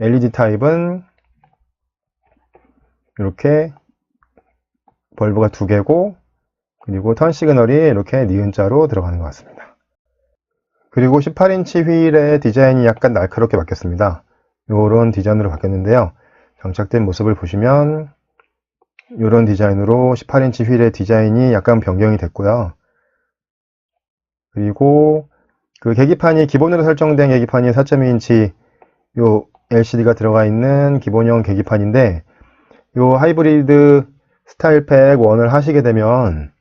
LED 타입은 이렇게 벌브가 두 개고, 그리고 턴 시그널이 이렇게 니은자로 들어가는 것 같습니다. 그리고 18인치 휠의 디자인이 약간 날카롭게 바뀌었습니다. 이런 디자인으로 바뀌었는데요. 장착된 모습을 보시면 이런 디자인으로 18인치 휠의 디자인이 약간 변경이 됐고요. 그리고 그 계기판이 기본으로 설정된 계기판이 4.2인치 요 LCD가 들어가 있는 기본형 계기판인데, 요 하이브리드 스타일 팩 1을 하시게 되면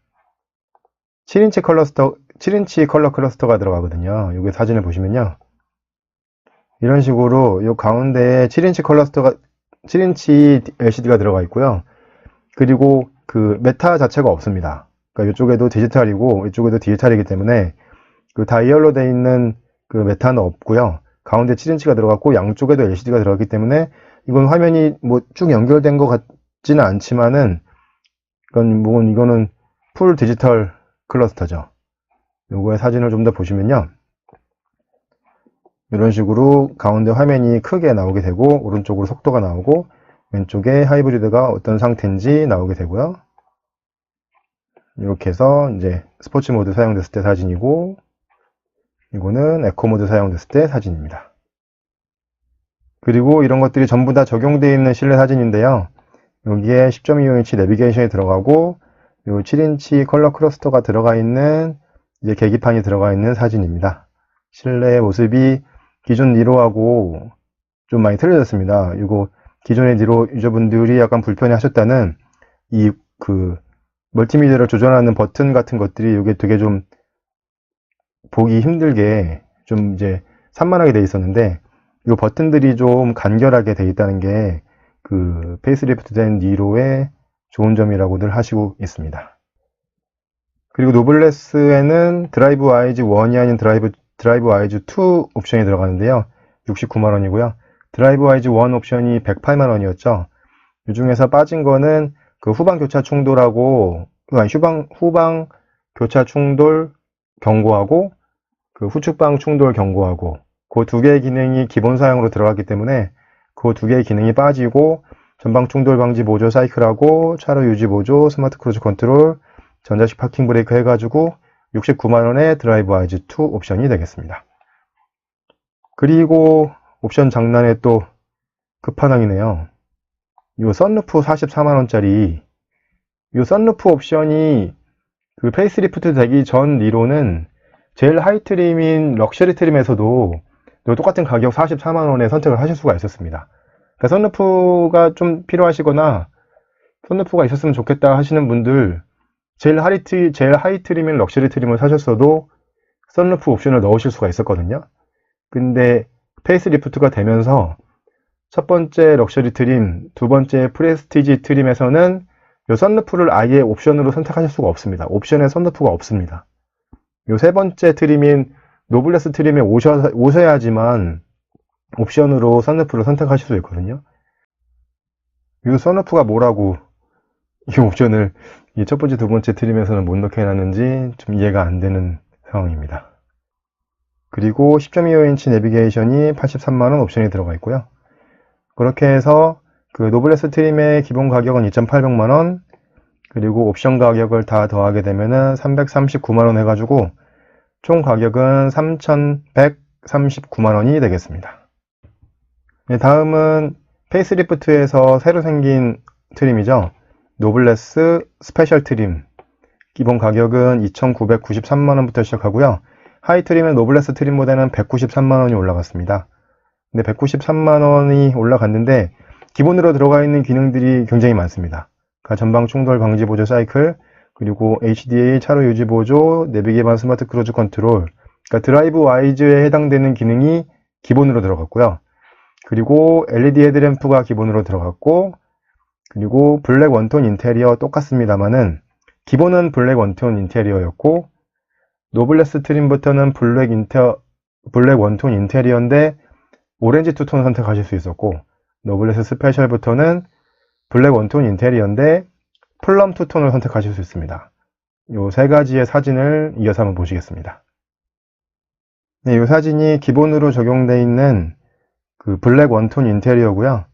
7인치 컬러 클러스터가 들어가거든요. 여기 사진을 보시면요. 이런 식으로 요 가운데에 7인치 LCD가 들어가 있고요. 그리고 그 메타 자체가 없습니다. 그러니까 이쪽에도 디지털이고 이쪽에도 디지털이기 때문에 그 다이얼로 되어 있는 그 메타는 없고요. 가운데 7인치가 들어갔고 양쪽에도 LCD가 들어갔기 때문에 이건 화면이 뭐 쭉 연결된 것 같지는 않지만은 이거는 풀 디지털 클러스터죠. 요거의 사진을 좀 더 보시면요. 이런 식으로 가운데 화면이 크게 나오게 되고, 오른쪽으로 속도가 나오고, 왼쪽에 하이브리드가 어떤 상태인지 나오게 되고요. 이렇게 해서 이제 스포츠 모드 사용됐을 때 사진이고, 이거는 에코 모드 사용됐을 때 사진입니다. 그리고 이런 것들이 전부 다 적용되어 있는 실내 사진인데요. 여기에 10.25인치 내비게이션이 들어가고, 요 7인치 컬러 클러스터가 들어가 있는 이제 계기판이 들어가 있는 사진입니다. 실내의 모습이 기존 니로하고 좀 많이 틀려졌습니다. 이거 기존의 니로 유저분들이 약간 불편해 하셨다는 이 그 멀티미디어를 조절하는 버튼 같은 것들이 이게 되게 좀 보기 힘들게 좀 이제 산만하게 돼 있었는데, 이 버튼들이 좀 간결하게 돼 있다는 게 그 페이스리프트 된 니로의 좋은 점이라고들 하시고 있습니다. 그리고 노블레스에는 드라이브 와이즈 1이 아닌 드라이브 와이즈 2 옵션이 들어가는데요. 69만원이고요. 드라이브 와이즈 1 옵션이 108만원이었죠. 이 중에서 빠진 거는 그 후방 교차 충돌하고, 후방 교차 충돌 경고하고, 그 후측방 충돌 경고하고, 그 두 개의 기능이 기본 사양으로 들어갔기 때문에 그 두 개의 기능이 빠지고, 전방 충돌 방지 보조 사이클하고, 차로 유지 보조, 스마트 크루즈 컨트롤, 전자식 파킹 브레이크 해가지고 69만원의 드라이브 와이즈 2 옵션이 되겠습니다. 그리고 옵션 장난에 또 끝판왕이네요. 이 썬루프 44만원짜리, 이 썬루프 옵션이 그 페이스리프트 되기 전 니로는 제일 하이 트림인 럭셔리 트림에서도 똑같은 가격 44만원에 선택을 하실 수가 있었습니다. 그러니까 썬루프가 좀 필요하시거나 썬루프가 있었으면 좋겠다 하시는 분들, 제일 하이 트림인 럭셔리 트림을 사셨어도 썬루프 옵션을 넣으실 수가 있었거든요. 근데 페이스리프트가 되면서 첫 번째 럭셔리 트림, 두 번째 프레스티지 트림에서는 이 썬루프를 아예 옵션으로 선택하실 수가 없습니다. 옵션에 썬루프가 없습니다. 이 세 번째 트림인 노블레스 트림에 오셔야지만 옵션으로 썬루프를 선택하실 수 있거든요. 이 썬루프가 뭐라고 이 옵션을 이 첫 번째, 두 번째 트림에서는 못 넣게 해놨는지 좀 이해가 안 되는 상황입니다. 그리고 10.25인치 내비게이션이 83만원 옵션이 들어가 있고요. 그렇게 해서 그 노블레스 트림의 기본 가격은 2,800만원, 그리고 옵션 가격을 다 더하게 되면은 339만원 해가지고 총 가격은 3,139만원이 되겠습니다. 네, 다음은 페이스리프트에서 새로 생긴 트림이죠. 노블레스 스페셜 트림. 기본 가격은 2,993만원부터 시작하고요. 하이 트림의 노블레스 트림 모델은 193만원이 올라갔습니다. 근데 193만원이 올라갔는데 기본으로 들어가 있는 기능들이 굉장히 많습니다. 전방 충돌 방지 보조 사이클, 그리고 HDA 차로 유지 보조, 내비 기반 스마트 크루즈 컨트롤, 그러니까 드라이브 와이즈에 해당되는 기능이 기본으로 들어갔고요. 그리고 LED 헤드램프가 기본으로 들어갔고, 그리고 블랙 원톤 인테리어 똑같습니다만은 기본은 블랙 원톤 인테리어였고, 노블레스 트림부터는 블랙 원톤 인테리어인데 오렌지 투톤 선택하실 수 있었고, 노블레스 스페셜부터는 블랙 원톤 인테리어인데 플럼 투톤을 선택하실 수 있습니다. 이 세 가지의 사진을 이어서 한번 보시겠습니다. 네, 이 사진이 기본으로 적용되어 있는 그 블랙 원톤 인테리어고요.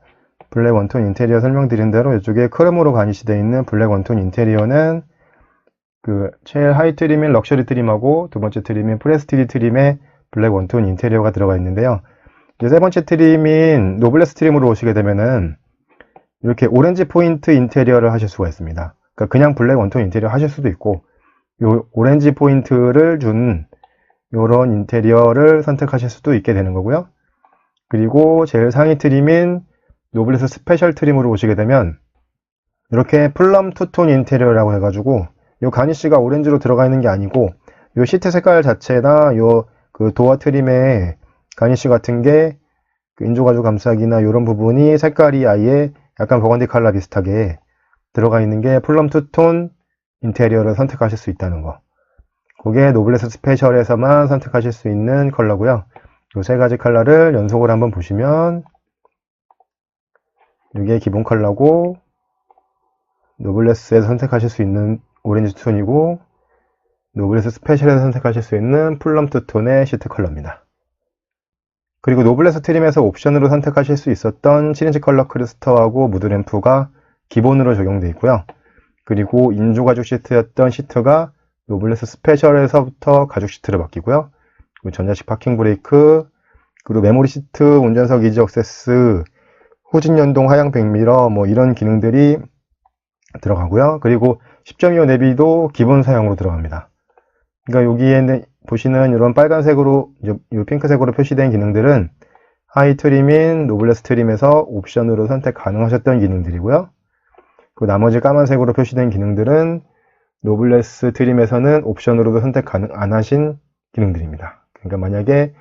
블랙 원톤 인테리어 설명드린 대로 이쪽에 크롬으로 가니시 되어 있는 블랙 원톤 인테리어는 그 제일 하이 트림인 럭셔리 트림하고 두 번째 트림인 프레스티지 트림에 블랙 원톤 인테리어가 들어가 있는데요. 이제 세 번째 트림인 노블레스 트림으로 오시게 되면은 이렇게 오렌지 포인트 인테리어를 하실 수가 있습니다. 그러니까 그냥 블랙 원톤 인테리어 하실 수도 있고, 요 오렌지 포인트를 준 이런 인테리어를 선택하실 수도 있게 되는 거고요. 그리고 제일 상위 트림인 노블레스 스페셜 트림으로 오시게 되면 이렇게 플럼 투톤 인테리어라고 해가지고 요 가니쉬가 오렌지로 들어가 있는 게 아니고 요 시트 색깔 자체나 요 그 도어 트림의 가니쉬 같은 게 그 인조가죽 감싸기나 이런 부분이 색깔이 아예 약간 버건디 컬러 비슷하게 들어가 있는 게 플럼 투톤 인테리어를 선택하실 수 있다는 거. 그게 노블레스 스페셜에서만 선택하실 수 있는 컬러고요. 이 세 가지 컬러를 연속으로 한번 보시면 이게 기본 컬러고, 노블레스에서 선택하실 수 있는 오렌지 투톤이고, 노블레스 스페셜에서 선택하실 수 있는 플럼 투톤의 시트 컬러입니다. 그리고 노블레스 트림에서 옵션으로 선택하실 수 있었던 7인치 컬러 크리스터하고 무드램프가 기본으로 적용되어 있고요. 그리고 인조 가죽 시트였던 시트가 노블레스 스페셜에서부터 가죽 시트로 바뀌고요. 그리고 전자식 파킹 브레이크, 그리고 메모리 시트, 운전석 이지 액세스, 후진 연동 하향 백미러 뭐 이런 기능들이 들어가고요. 그리고 10.25 내비도 기본 사양으로 들어갑니다. 그러니까 여기에 보시는 이런 빨간색으로, 이 핑크색으로 표시된 기능들은 하이 트림인 노블레스 트림에서 옵션으로 선택 가능하셨던 기능들이고요. 그 나머지 까만색으로 표시된 기능들은 노블레스 트림에서는 옵션으로도 선택 가능 안 하신 기능들입니다. 그러니까 만약에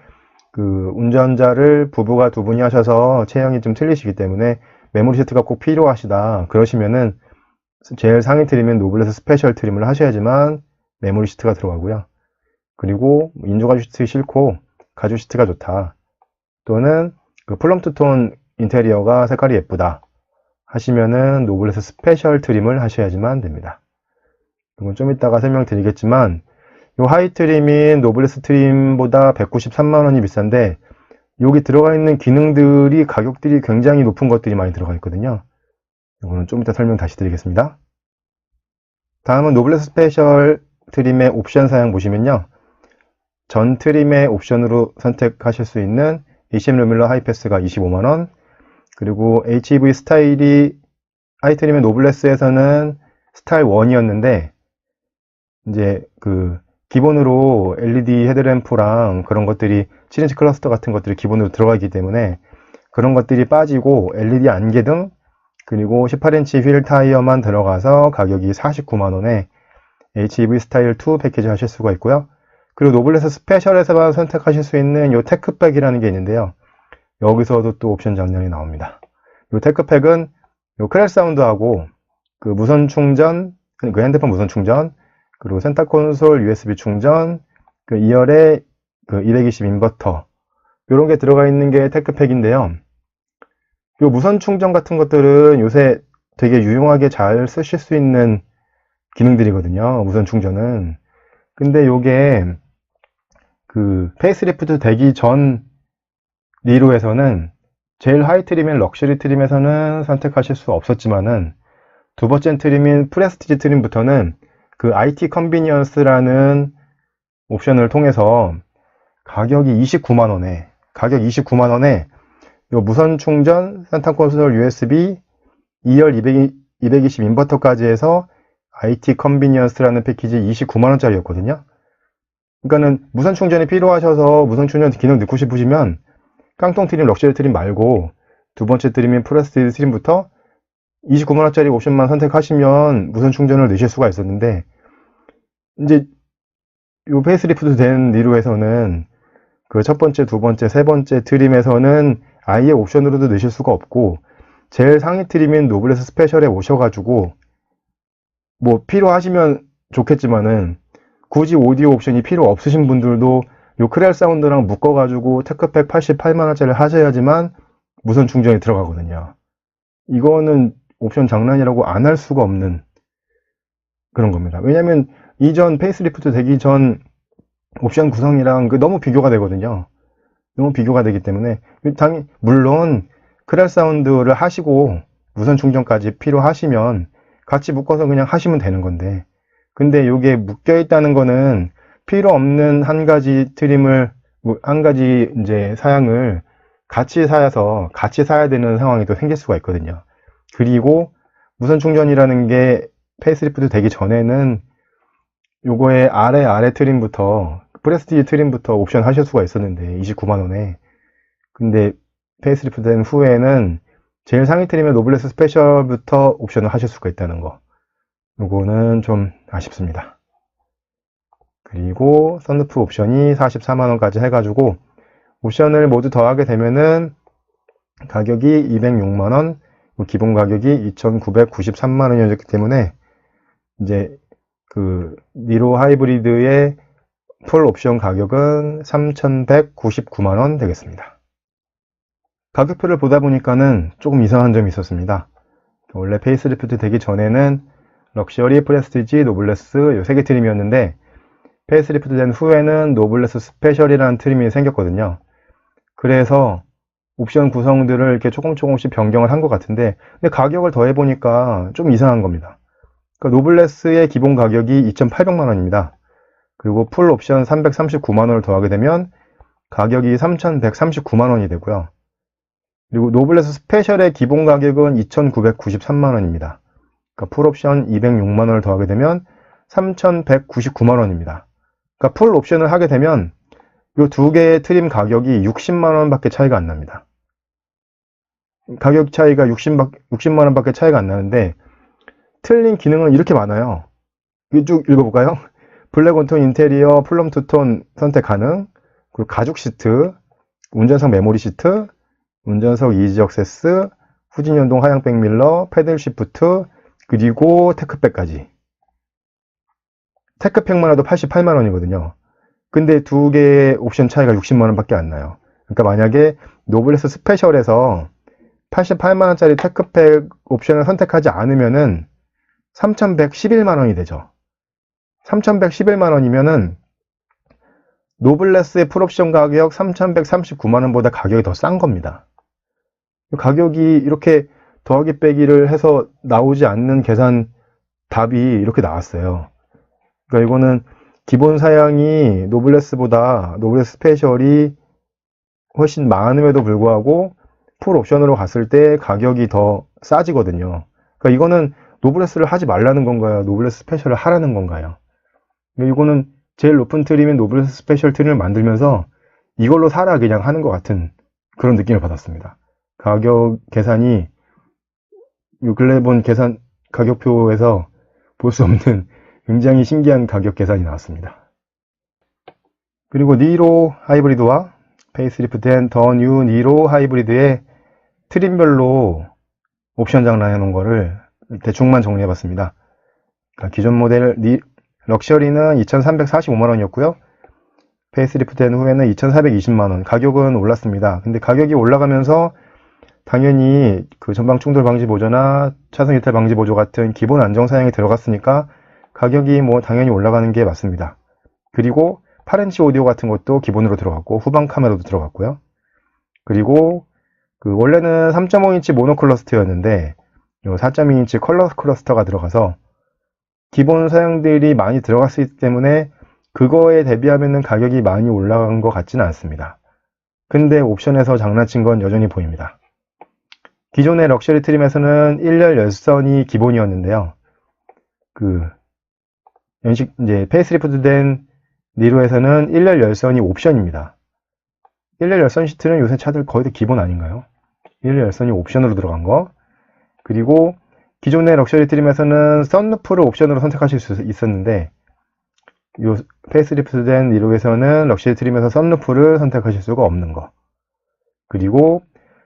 그 운전자를 부부가 두 분이 하셔서 체형이 좀 틀리시기 때문에 메모리 시트가 꼭 필요하시다 그러시면은 제일 상위 트림인 노블레스 스페셜 트림을 하셔야지만 메모리 시트가 들어가고요. 그리고 인조가죽 시트 싫고 가죽 시트가 좋다, 또는 그 플럼 투톤 인테리어가 색깔이 예쁘다 하시면은 노블레스 스페셜 트림을 하셔야지만 됩니다. 이건 좀 이따가 설명드리겠지만 이 하이 트림인 노블레스 트림보다 193만원이 비싼데 여기 들어가 있는 기능들이 가격들이 굉장히 높은 것들이 많이 들어가 있거든요. 이거는 좀 이따 설명 다시 드리겠습니다. 다음은 노블레스 스페셜 트림의 옵션 사양 보시면요. 전 트림의 옵션으로 선택하실 수 있는 ECM 루밀러 하이패스가 25만원, 그리고 HEV 스타일이 하이 트림의 노블레스에서는 스타일 1이었는데 이제 그 기본으로 LED 헤드램프랑 그런 것들이 7인치 클러스터 같은 것들이 기본으로 들어가기 때문에 그런 것들이 빠지고 LED 안개등 그리고 18인치 휠 타이어만 들어가서 가격이 49만원에 HEV 스타일 2 패키지 하실 수가 있고요. 그리고 노블레스 스페셜에서만 선택하실 수 있는 이 테크팩이라는 게 있는데요. 여기서도 또 옵션 장면이 나옵니다. 이 테크팩은 이 크랙 사운드하고 그 무선 충전, 그 핸드폰 무선 충전, 그리고 센터 콘솔 USB 충전, 그 2열에 그 220 인버터 이런 게 들어가 있는 게 테크팩인데요. 이 무선 충전 같은 것들은 요새 되게 유용하게 잘 쓰실 수 있는 기능들이거든요. 무선 충전은. 근데 요게 그 페이스리프트 되기 전 리로에서는 제일 하이 트림인 럭셔리 트림에서는 선택하실 수 없었지만은 두 번째 트림인 프레스티지 트림부터는 그 IT 컨비니언스라는 옵션을 통해서 가격이 29만원에 요 무선 충전, 센터 콘솔 USB, 2열 220 인버터까지 해서 IT 컨비니언스라는 패키지 29만원짜리였거든요. 그러니까는 무선 충전이 필요하셔서 무선 충전 기능 넣고 싶으시면 깡통 트림, 럭셔리 트림 말고 두 번째 트림인 프레스티지 트림부터 29만원짜리 옵션만 선택하시면 무선 충전을 넣으실 수가 있었는데, 이제 요 페이스리프트 된 니로에서는 그 첫 번째, 두 번째, 세 번째 트림에서는 아예 옵션으로도 넣으실 수가 없고, 제일 상위 트림인 노블레스 스페셜에 오셔가지고 뭐 필요하시면 좋겠지만은 굳이 오디오 옵션이 필요 없으신 분들도 요 크렐 사운드랑 묶어가지고 테크팩 88만원짜리 하셔야지만 무선 충전이 들어가거든요. 이거는 옵션 장난이라고 안 할 수가 없는 그런 겁니다. 왜냐면 이전 페이스리프트 되기 전 옵션 구성이랑 너무 비교가 되거든요. 너무 비교가 되기 때문에 물론 크렐 사운드를 하시고 무선 충전까지 필요하시면 같이 묶어서 그냥 하시면 되는 건데, 근데 이게 묶여 있다는 거는 필요 없는 한 가지 트림을, 한 가지 이제 사양을 같이 사야 되는 상황이 또 생길 수가 있거든요. 그리고 무선 충전이라는 게 페이스리프트 되기 전에는 요거의 아래 트림부터, 프레스티지 트림부터 옵션 하실 수가 있었는데 29만원에, 근데 페이스리프트 된 후에는 제일 상위 트림의 노블레스 스페셜부터 옵션을 하실 수가 있다는 거, 요거는 좀 아쉽습니다. 그리고 썬루프 옵션이 44만원까지 해가지고 옵션을 모두 더하게 되면은 가격이 206만원, 기본 가격이 2,993만원이었기 때문에 이제 그 니로 하이브리드의 풀 옵션 가격은 3,199만원 되겠습니다. 가격표를 보다 보니까는 조금 이상한 점이 있었습니다. 원래 페이스리프트 되기 전에는 럭셔리, 프레스티지, 노블레스 요 3개 트림이었는데, 페이스리프트 된 후에는 노블레스 스페셜이라는 트림이 생겼거든요. 그래서 옵션 구성들을 이렇게 조금씩 변경을 한 것 같은데, 근데 가격을 더해보니까 좀 이상한 겁니다. 그러니까 노블레스의 기본 가격이 2,800만원입니다. 그리고 풀 옵션 339만원을 더하게 되면 가격이 3,139만원이 되고요. 그리고 노블레스 스페셜의 기본 가격은 2,993만원입니다. 그러니까 풀 옵션 206만원을 더하게 되면 3,199만원입니다. 그러니까 풀 옵션을 하게 되면 이 두 개의 트림 가격이 60만원 밖에 차이가 안 납니다. 가격 차이가 60만원 밖에 차이가 안 나는데, 틀린 기능은 이렇게 많아요. 쭉 읽어볼까요? 블랙 온톤 인테리어 플럼 투톤 선택 가능, 그리고 가죽 시트, 운전석 메모리 시트, 운전석 이지 액세스, 후진 연동 하향 백밀러, 패들 시프트, 그리고 테크팩까지. 테크팩만 해도 88만원이거든요. 근데 두 개의 옵션 차이가 60만원 밖에 안 나요. 그러니까 만약에 노블레스 스페셜에서 88만원짜리 테크팩 옵션을 선택하지 않으면은 3,111만원이 되죠. 3,111만원이면은 노블레스의 풀옵션 가격 3,139만원보다 가격이 더 싼 겁니다. 가격이 이렇게 더하기 빼기를 해서 나오지 않는 계산 답이 이렇게 나왔어요. 그러니까 이거는 기본 사양이 노블레스보다 노블레스 스페셜이 훨씬 많음에도 불구하고 풀 옵션으로 갔을 때 가격이 더 싸지거든요. 그러니까 이거는 노블레스를 하지 말라는 건가요? 노블레스 스페셜을 하라는 건가요? 이거는 제일 높은 트림인 노블레스 스페셜 트림을 만들면서 이걸로 사라 그냥 하는 것 같은 그런 느낌을 받았습니다. 가격 계산이 요 근래 본 계산 가격표에서 볼 수 없는 굉장히 신기한 가격 계산이 나왔습니다. 그리고 니로 하이브리드와 페이스리프트된 더 뉴 니로 하이브리드의 트림별로 옵션 장난해 놓은 거를 대충만 정리해 봤습니다. 그러니까 기존 모델 럭셔리는 2,345만원이었고요. 페이스리프트 된 후에는 2,420만원. 가격은 올랐습니다. 근데 가격이 올라가면서 당연히 그 전방 충돌 방지 보조나 차선 이탈 방지 보조 같은 기본 안정 사양이 들어갔으니까 가격이 뭐 당연히 올라가는 게 맞습니다. 그리고 8인치 오디오 같은 것도 기본으로 들어갔고 후방 카메라도 들어갔고요. 그리고 그 원래는 3.5인치 모노 클러스터였는데 4.2인치 컬러 클러스터가 들어가서 기본 사양들이 많이 들어갔기 때문에 그거에 대비하면 가격이 많이 올라간 것 같지는 않습니다. 근데 옵션에서 장난친 건 여전히 보입니다. 기존의 럭셔리 트림에서는 1열 열선이 기본이었는데요. 이제 페이스리프트 된 니로에서는 1열 열선이 옵션입니다. 1열 열선 시트는 요새 차들 거의 다 기본 아닌가요? 1열 열선이 옵션으로 들어간 거. 그리고 기존의 럭셔리 트림에서는 썬루프를 옵션으로 선택하실 수 있었는데, 요 페이스리프트 된 니로에서는 럭셔리 트림에서 썬루프를 선택하실 수가 없는 거. 그리고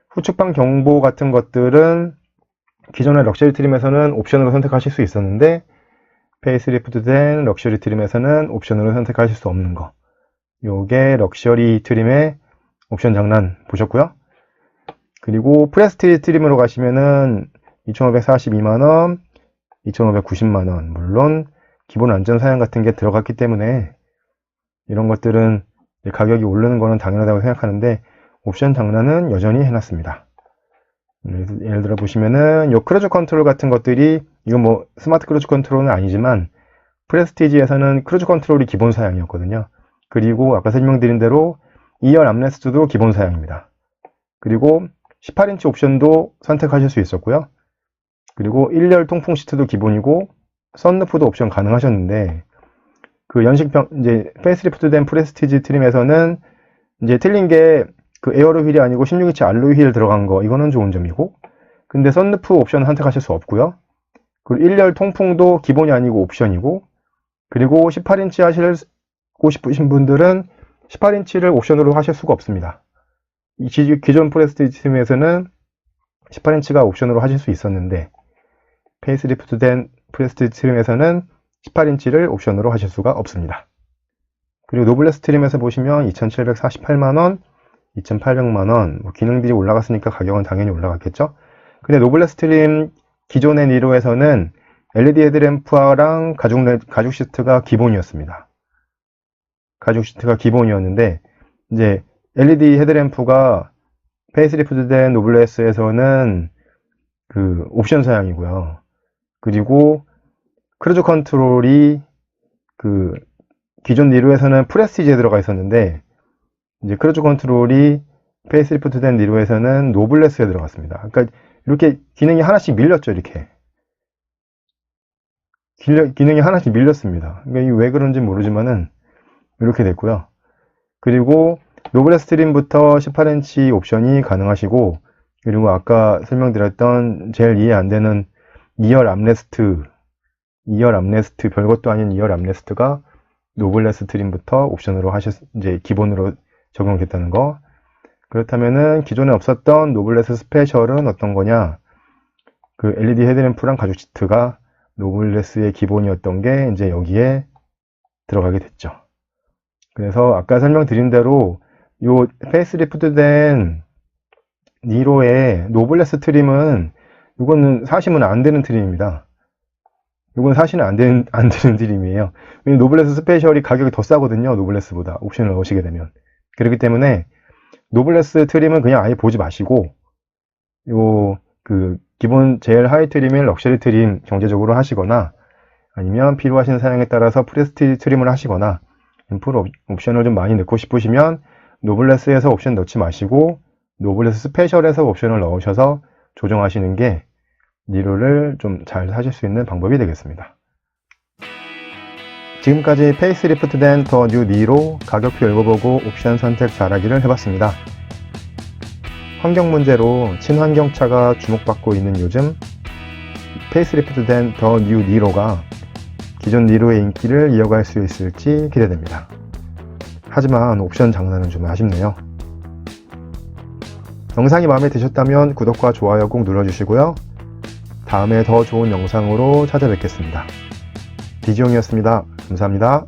후측방 경보 같은 것들은 기존의 럭셔리 트림에서는 옵션으로 선택하실 수 있었는데, 페이스리프트 된 럭셔리 트림에서는 옵션으로 선택하실 수 없는 거. 요게 럭셔리 트림의 옵션 장난 보셨고요. 그리고 프레스티지 트림으로 가시면은 2,542만원, 2,590만원. 물론 기본 안전 사양 같은 게 들어갔기 때문에 이런 것들은 가격이 오르는 거는 당연하다고 생각하는데, 옵션 장난은 여전히 해놨습니다. 예를 들어 보시면은 요 크루즈 컨트롤 같은 것들이, 이건 뭐 스마트 크루즈 컨트롤은 아니지만 프레스티지에서는 크루즈 컨트롤이 기본 사양이었거든요. 그리고 아까 설명드린 대로 2열 암레스트도 기본 사양입니다. 그리고 18인치 옵션도 선택하실 수 있었고요. 그리고 1열 통풍 시트도 기본이고 썬루프도 옵션 가능하셨는데, 이제 페이스리프트 된 프레스티지 트림에서는 이제 틀린 게 에어로 휠이 아니고 16인치 알로이 휠 들어간 거, 이거는 좋은 점이고, 근데 썬루프 옵션 선택하실 수 없고요. 그리고 1열 통풍도 기본이 아니고 옵션이고, 그리고 18인치 하시고 싶으신 분들은 18인치를 옵션으로 하실 수가 없습니다. 기존 프레스티지 트림에서는 18인치가 옵션으로 하실 수 있었는데, 페이스리프트 된 프레스티지 트림에서는 18인치를 옵션으로 하실 수가 없습니다. 그리고 노블레스 트림에서 보시면 2,748만원, 2,800만원, 뭐 기능들이 올라갔으니까 가격은 당연히 올라갔겠죠. 근데 노블레스 트림 기존의 니로에서는 LED 헤드램프랑 가죽 시트가 기본이었습니다. 가죽 시트가 기본이었는데, 이제 LED 헤드램프가 페이스리프트 된 노블레스에서는 옵션 사양이고요. 그리고 크루즈 컨트롤이 기존 니로에서는 프레스티지에 들어가 있었는데, 이제 크루즈 컨트롤이 페이스리프트 된 니로에서는 노블레스에 들어갔습니다. 그러니까 이렇게 기능이 하나씩 밀렸죠, 이렇게. 기능이 하나씩 밀렸습니다. 그러니까 이게 왜 그런지 모르지만은 이렇게 됐고요. 그리고 노블레스 트림부터 18인치 옵션이 가능하시고, 그리고 아까 설명드렸던 제일 이해 안 되는 2열 암레스트, 별것도 아닌 2열 암레스트가 노블레스 트림부터 옵션으로 이제 기본으로 적용됐다는 거. 그렇다면은 기존에 없었던 노블레스 스페셜은 어떤 거냐? LED 헤드램프랑 가죽 시트가 노블레스의 기본이었던 게 이제 여기에 들어가게 됐죠. 그래서 아까 설명드린 대로 요 페이스리프트 된 니로의 노블레스 트림은, 이거는 사시면 안 되는 트림입니다. 이건 사시면 안 되는 트림이에요. 왜냐면 노블레스 스페셜이 가격이 더 싸거든요, 노블레스보다, 옵션을 넣으시게 되면. 그렇기 때문에 노블레스 트림은 그냥 아예 보지 마시고, 기본 제일 하이 트림인 럭셔리 트림 경제적으로 하시거나, 아니면 필요하신 사양에 따라서 프레스티지 트림을 하시거나, 앰플 옵션을 좀 많이 넣고 싶으시면 노블레스에서 옵션 넣지 마시고 노블레스 스페셜에서 옵션을 넣으셔서 조정하시는 게 니로를 좀 잘 사실 수 있는 방법이 되겠습니다. 지금까지 페이스리프트 된 더 뉴 니로 가격표 읽어보고 옵션 선택 잘하기를 해봤습니다. 환경 문제로 친환경차가 주목받고 있는 요즘, 페이스리프트 된 더 뉴 니로가 기존 니로의 인기를 이어갈 수 있을지 기대됩니다. 하지만 옵션 장난은 좀 아쉽네요. 영상이 마음에 드셨다면 구독과 좋아요 꼭 눌러주시고요. 다음에 더 좋은 영상으로 찾아뵙겠습니다. 디지용이었습니다. 감사합니다.